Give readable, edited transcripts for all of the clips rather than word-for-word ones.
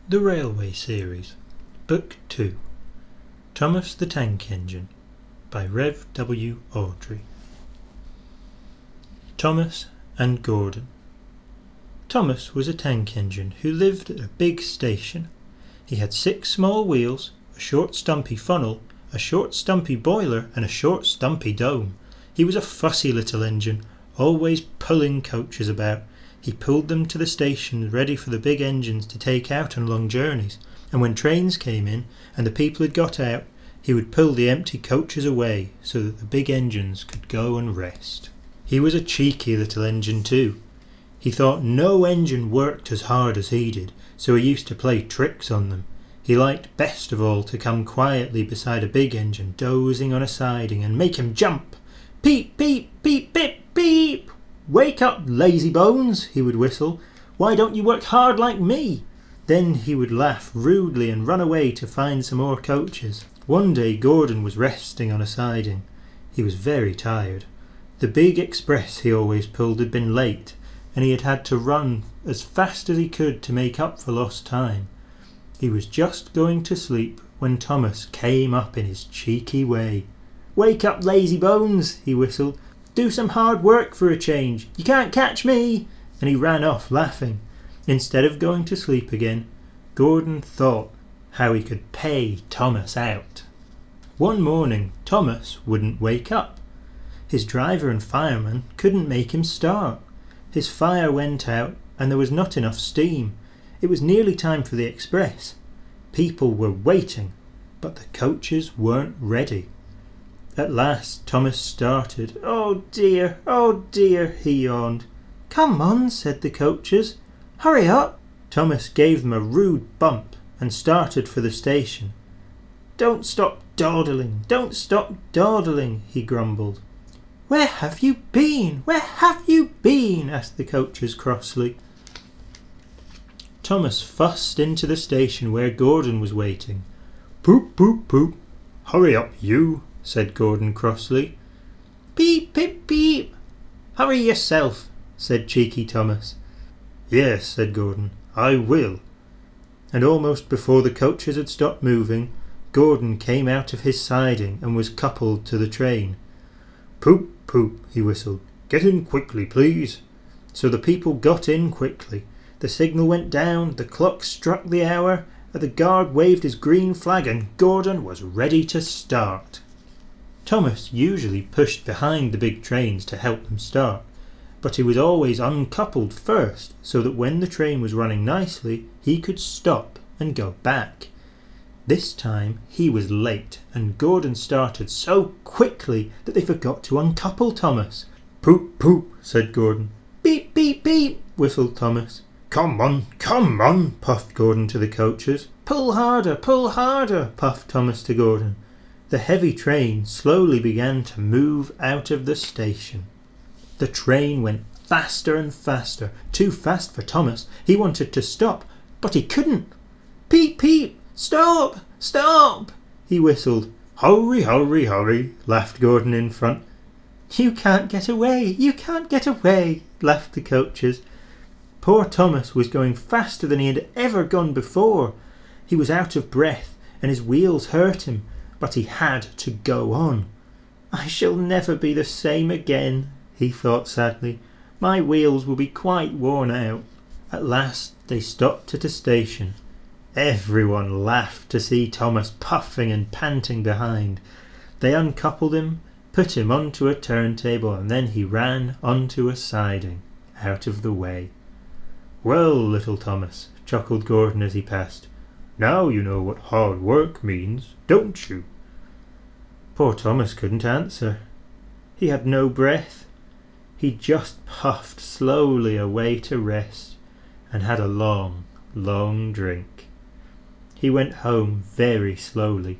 The Railway Series, Book 2, Thomas the Tank Engine, by Rev. W. Awdry. Thomas and Gordon. Thomas was a tank engine who lived at a big station. He had 6 small wheels, a short stumpy funnel, a short stumpy boiler and a short stumpy dome. He was a fussy little engine, always pulling coaches about. He pulled them to the station ready for the big engines to take out on long journeys, and when trains came in and the people had got out, he would pull the empty coaches away so that the big engines could go and rest. He was a cheeky little engine too. He thought no engine worked as hard as he did, so he used to play tricks on them. He liked best of all to come quietly beside a big engine dozing on a siding and make him jump. Peep, peep, peep, beep, beep! "Wake up, lazy bones," he would whistle. "Why don't you work hard like me?" Then he would laugh rudely and run away to find some more coaches. One day Gordon was resting on a siding. He was very tired. The big express he always pulled had been late, and he had had to run as fast as he could to make up for lost time. He was just going to sleep when Thomas came up in his cheeky way. "Wake up, lazy bones," he whistled. "Do some hard work for a change. You can't catch me." And he ran off laughing. Instead of going to sleep again, Gordon thought how he could pay Thomas out. One morning Thomas wouldn't wake up. His driver and fireman couldn't make him start. His fire went out and there was not enough steam. It was nearly time for the express. People were waiting, but the coaches weren't ready. At last Thomas started. "Oh dear, he yawned. "Come on," said the coaches. "Hurry up." Thomas gave them a rude bump and started for the station. "Don't stop dawdling, he grumbled. "Where have you been? Asked the coaches crossly. Thomas fussed into the station where Gordon was waiting. "Poop, poop, poop. Hurry up, you," said Gordon crossly. "Beep, beep, beep. Hurry yourself," said cheeky Thomas. "Yes," said Gordon, "I will." And almost before the coaches had stopped moving, Gordon came out of his siding and was coupled to the train. "Poop, poop," he whistled. "Get in quickly, please." So the people got in quickly. The signal went down, the clock struck the hour, the guard waved his green flag, and Gordon was ready to start. Thomas usually pushed behind the big trains to help them start, but he was always uncoupled first, so that when the train was running nicely, he could stop and go back. This time he was late, and Gordon started so quickly that they forgot to uncouple Thomas. "Poop, poop," said Gordon. "Beep, beep, beep," whistled Thomas. Come on," puffed Gordon to the coaches. Pull harder," puffed Thomas to Gordon. The heavy train slowly began to move out of the station. The train went faster and faster, too fast for Thomas. He wanted to stop, but he couldn't. "Peep, peep, stop, he whistled. Hurry, laughed Gordon in front. You can't get away, laughed the coaches. Poor Thomas was going faster than he had ever gone before. He was out of breath and his wheels hurt him, but he had to go on. "I shall never be the same again," he thought sadly. "My wheels will be quite worn out." At last they stopped at a station. Everyone laughed to see Thomas puffing and panting behind. They uncoupled him, put him onto a turntable, and then he ran onto a siding, out of the way. "Well, little Thomas," chuckled Gordon as he passed, "now you know what hard work means, don't you?" Poor Thomas couldn't answer. He had no breath. He just puffed slowly away to rest and had a long, long drink. He went home very slowly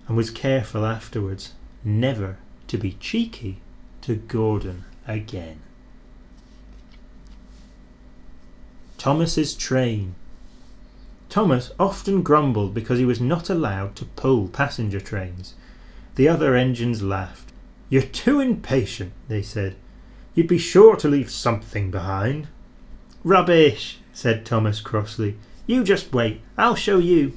and was careful afterwards never to be cheeky to Gordon again. Thomas's train. Thomas often grumbled because he was not allowed to pull passenger trains. The other engines laughed. "You're too impatient," they said. "You'd be sure to leave something behind." "Rubbish," said Thomas crossly. You just wait, I'll show you."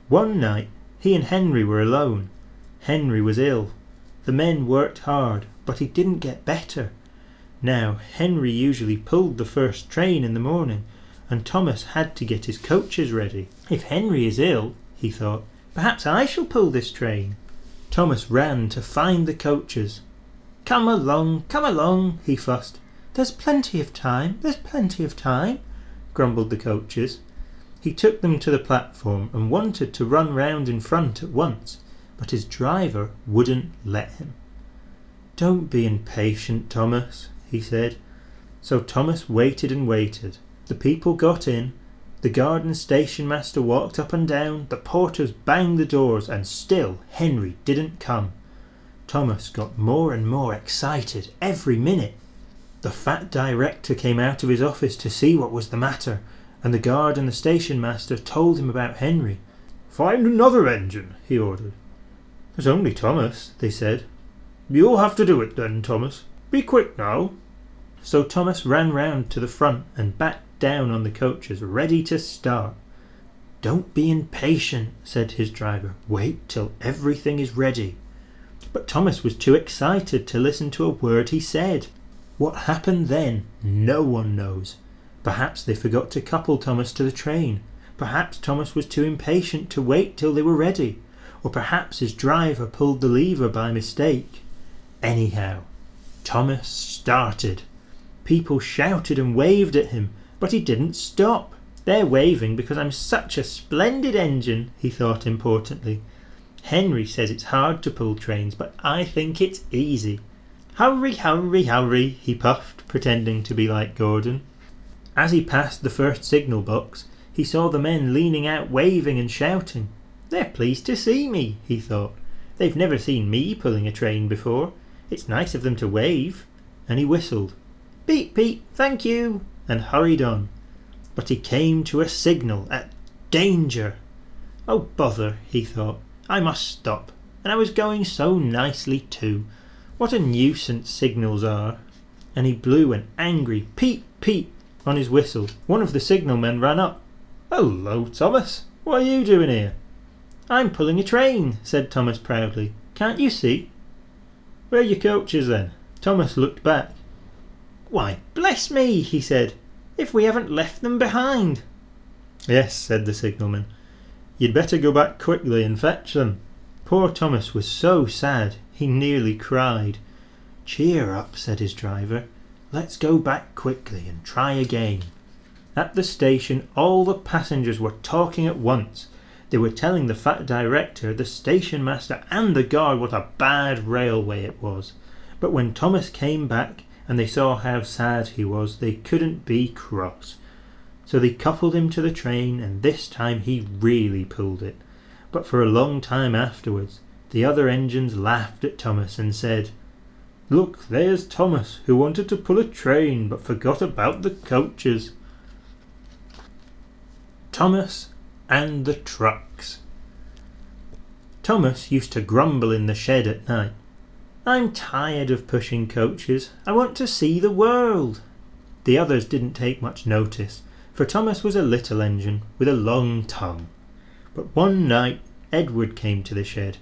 One night he and Henry were alone. Henry was ill. The men worked hard, but he didn't get better. Now Henry usually pulled the first train in the morning, and Thomas had to get his coaches ready. "If Henry is ill," he thought, "perhaps I shall pull this train." Thomas ran to find the coaches. Come along," he fussed. There's plenty of time, grumbled the coaches. He took them to the platform and wanted to run round in front at once, but his driver wouldn't let him. "Don't be impatient, Thomas," he said. So Thomas waited and waited. The people got in, the guard and station master walked up and down, the porters banged the doors, and still Henry didn't come. Thomas got more and more excited every minute. The fat director came out of his office to see what was the matter, and the guard and the station master told him about Henry. "Find another engine," he ordered. "There's only Thomas," they said. "You'll have to do it then, Thomas. Be quick now." So Thomas ran round to the front and back down on the coaches, ready to start. "Don't be impatient," said his driver. "Wait till everything is ready." But Thomas was too excited to listen to a word he said. What happened then, no one knows. Perhaps they forgot to couple Thomas to the train. Perhaps Thomas was too impatient to wait till they were ready. Or perhaps his driver pulled the lever by mistake. Anyhow, Thomas started. People shouted and waved at him, but he didn't stop. "They're waving because I'm such a splendid engine," he thought importantly. "Henry says it's hard to pull trains, but I think it's easy. Hurry, hurry, hurry," he puffed, pretending to be like Gordon. As he passed the first signal box, he saw the men leaning out waving and shouting. "They're pleased to see me," he thought. "They've never seen me pulling a train before. It's nice of them to wave." And he whistled, "Beep, beep, thank you," and hurried on. But he came to a signal at danger. "Oh bother," he thought, "I must stop. And I was going so nicely too. What a nuisance signals are." And he blew an angry peep, peep on his whistle. One of the signalmen ran up. "Hello, Thomas. What are you doing here?" "I'm pulling a train," said Thomas proudly. "Can't you see?" "Where are your coaches then?" Thomas looked back. "Why, bless me," he said, "if we haven't left them behind." "Yes," said the signalman. "You'd better go back quickly and fetch them." Poor Thomas was so sad he nearly cried. "Cheer up," said his driver. "Let's go back quickly and try again." At the station all the passengers were talking at once. They were telling the fat director, the station master and the guard what a bad railway it was. But when Thomas came back and they saw how sad he was, they couldn't be cross. So they coupled him to the train, and this time he really pulled it. But for a long time afterwards the other engines laughed at Thomas and said, "Look, there's Thomas, who wanted to pull a train but forgot about the coaches." Thomas and the trucks. Thomas used to grumble in the shed at night. "I'm tired of pushing coaches. I want to see the world." The others didn't take much notice, for Thomas was a little engine with a long tongue. But one night Edward came to the shed.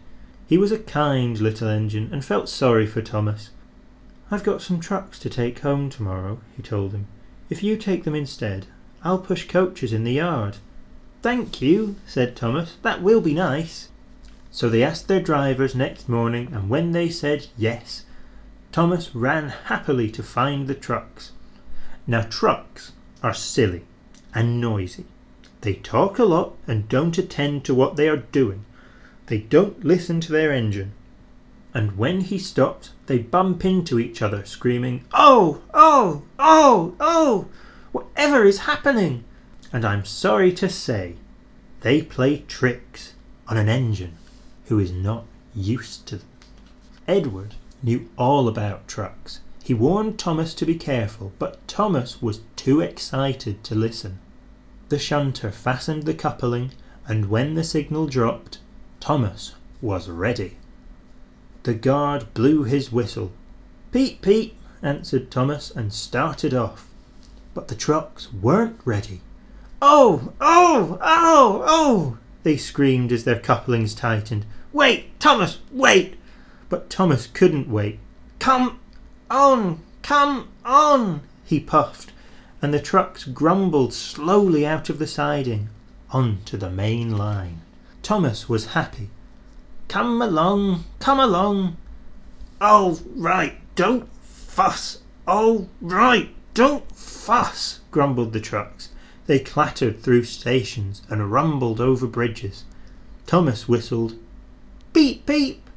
He was a kind little engine and felt sorry for Thomas. "I've got some trucks to take home tomorrow," he told him. "If you take them instead, I'll push coaches in the yard." "Thank you," said Thomas. "That will be nice." So they asked their drivers next morning, and when they said yes, Thomas ran happily to find the trucks. Now trucks are silly and noisy. They talk a lot and don't attend to what they are doing. They don't listen to their engine. And when he stops, they bump into each other, screaming, "Oh, oh, oh, oh! Whatever is happening?" And I'm sorry to say, they play tricks on an engine who is not used to them. Edward knew all about trucks. He warned Thomas to be careful, but Thomas was too excited to listen. The shunter fastened the coupling, and when the signal dropped, Thomas was ready. The guard blew his whistle. "Peep, peep," answered Thomas and started off. But the trucks weren't ready. "Oh! Oh! Oh! Oh!" they screamed as their couplings tightened. "Wait, Thomas, wait!" But Thomas couldn't wait. "Come on! Come on!" he puffed, and the trucks grumbled slowly out of the siding onto the main line. Thomas was happy. "Come along, come along." "All right, don't fuss. All right, don't fuss," grumbled the trucks. They clattered through stations and rumbled over bridges. Thomas whistled, "Beep, beep,"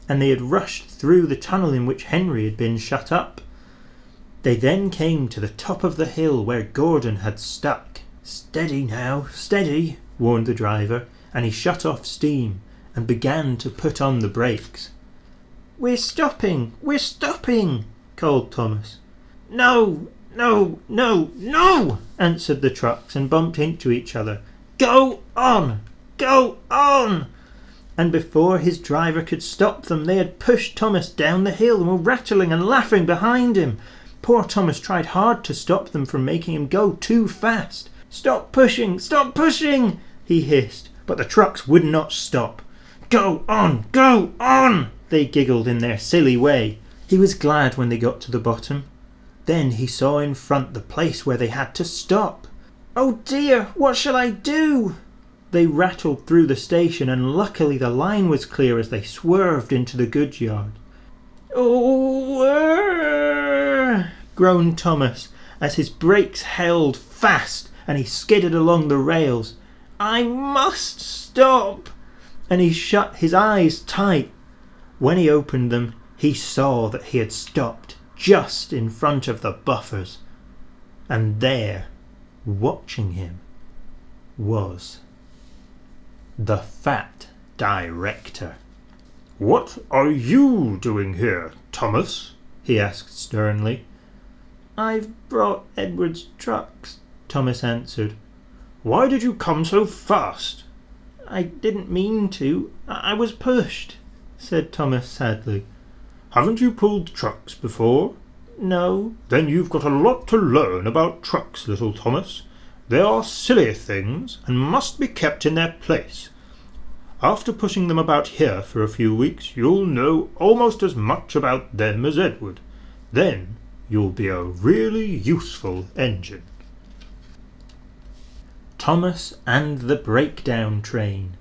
and they had rushed through the tunnel in which Henry had been shut up. They then came to the top of the hill where Gordon had stuck. "Steady now, steady," warned the driver, and he shut off steam and began to put on the brakes. We're stopping, called Thomas. "No, no, no, no," answered the trucks and bumped into each other. Go on! Go on!" And before his driver could stop them, they had pushed Thomas down the hill and were rattling and laughing behind him. Poor Thomas tried hard to stop them from making him go too fast. Stop pushing, he hissed, but the trucks would not stop. Go on, they giggled in their silly way. He was glad when they got to the bottom. Then he saw in front the place where they had to stop. "Oh dear, what shall I do?" They rattled through the station, and luckily the line was clear as they swerved into the goods yard. "Oh!" groaned Thomas as his brakes held fast and he skidded along the rails. "I must stop!" And he shut his eyes tight. When he opened them, he saw that he had stopped just in front of the buffers. And there, watching him, was the Fat Director. "What are you doing here, Thomas?" he asked sternly. "I've brought Edward's trucks," Thomas answered. "Why did you come so fast?" "I didn't mean to. I was pushed," said Thomas sadly. "Haven't you pulled trucks before?" "No." "Then you've got a lot to learn about trucks, little Thomas. They are silly things and must be kept in their place. After pushing them about here for a few weeks, you'll know almost as much about them as Edward. Then you'll be a really useful engine." Thomas and the Breakdown Train.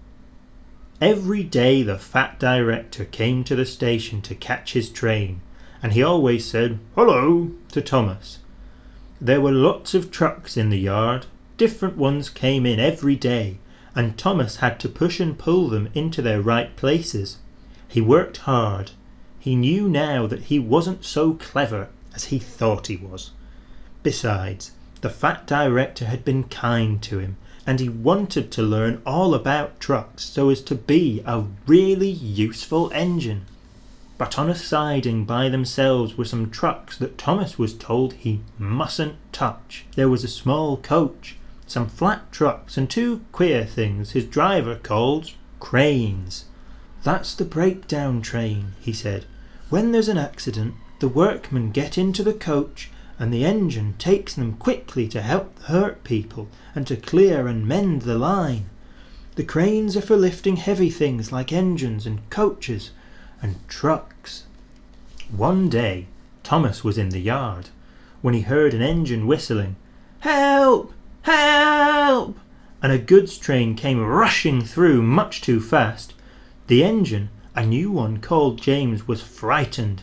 Every day the Fat Director came to the station to catch his train, and he always said "Hello" to Thomas. There were lots of trucks in the yard. Different ones came in every day, and Thomas had to push and pull them into their right places. He worked hard. He knew now that he wasn't so clever as he thought he was. Besides, the Fat Director had been kind to him, and he wanted to learn all about trucks so as to be a really useful engine. But on a siding by themselves were some trucks that Thomas was told he mustn't touch. There was a small coach, some flat trucks, and two queer things his driver called cranes. "That's the breakdown train," he said. "When there's an accident, the workmen get into the coach and the engine takes them quickly to help the hurt people and to clear and mend the line. The cranes are for lifting heavy things like engines and coaches and trucks." One day Thomas was in the yard when he heard an engine whistling, "Help! Help!" and a goods train came rushing through much too fast. The engine, a new one called James, was frightened.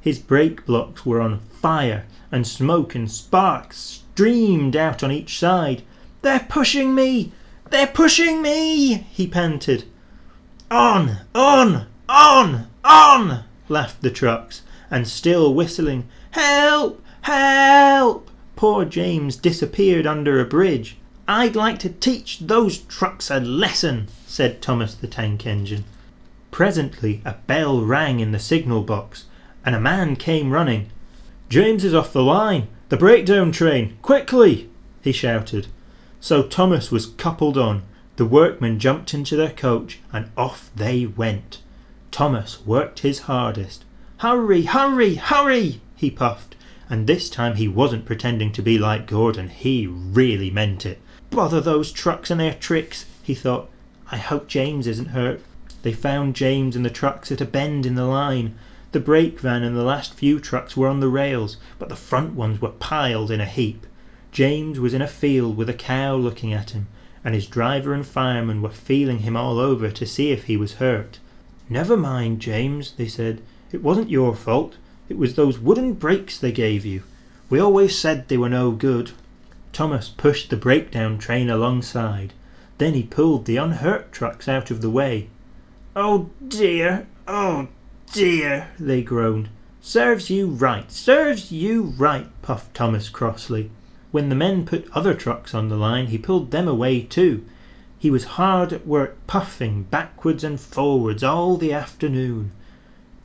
His brake blocks were on fire, and smoke and sparks streamed out on each side. "They're pushing me! They're pushing me!" he panted. "On! On! On! On!" laughed the trucks, and still whistling, "Help! Help!" Poor James disappeared under a bridge. "I'd like to teach those trucks a lesson," said Thomas the Tank Engine. Presently a bell rang in the signal box, and a man came running. "James is off the line! The breakdown train! Quickly!" he shouted. So Thomas was coupled on. The workmen jumped into their coach, and off they went. Thomas worked his hardest. "Hurry, hurry, hurry!" he puffed, and this time he wasn't pretending to be like Gordon. He really meant it. Bother those trucks and their tricks, he thought. I hope James isn't hurt. They found James and the trucks at a bend in the line. The brake van and the last few trucks were on the rails, but the front ones were piled in a heap. James was in a field with a cow looking at him, and his driver and fireman were feeling him all over to see if he was hurt. "Never mind, James," they said. "It wasn't your fault. It was those wooden brakes they gave you. We always said they were no good." Thomas pushed the breakdown train alongside. Then he pulled the unhurt trucks out of the way. "Oh dear, they groaned. "Serves you right, serves you right," puffed Thomas crossly. When the men put other trucks on the line, he pulled them away too. He was hard at work puffing backwards and forwards all the afternoon.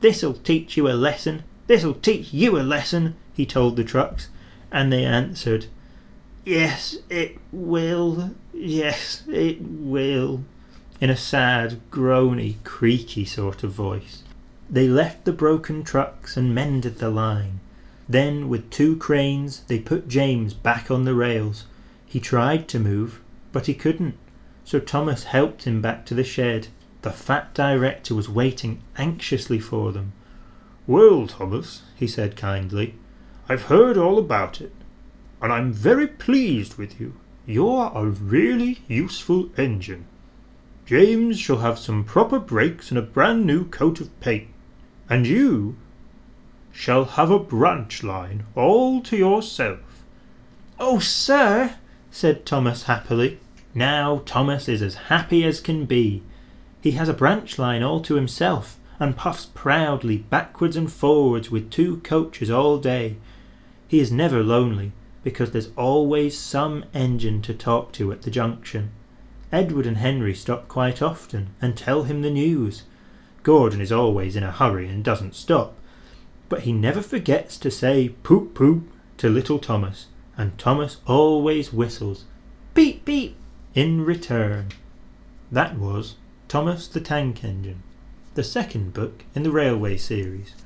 "This'll teach you a lesson, this'll teach you a lesson," he told the trucks, and they answered, "Yes, it will, yes, it will," in a sad, groany, creaky sort of voice. They left the broken trucks and mended the line. Then, with 2 cranes, they put James back on the rails. He tried to move, but he couldn't, so Thomas helped him back to the shed. The fat director was waiting anxiously for them. "Well, Thomas," he said kindly, "I've heard all about it, and I'm very pleased with you. You're a really useful engine. James shall have some proper brakes and a brand new coat of paint, and you shall have a branch line all to yourself." "Oh, sir," said Thomas happily. Now Thomas is as happy as can be. He has a branch line all to himself, and puffs proudly backwards and forwards with 2 coaches all day. He is never lonely, because there's always some engine to talk to at the junction. Edward and Henry stop quite often and tell him the news. Gordon is always in a hurry and doesn't stop, but he never forgets to say "poop poop" to little Thomas, and Thomas always whistles "beep beep" in return. That was Thomas the Tank Engine, the second book in the Railway series.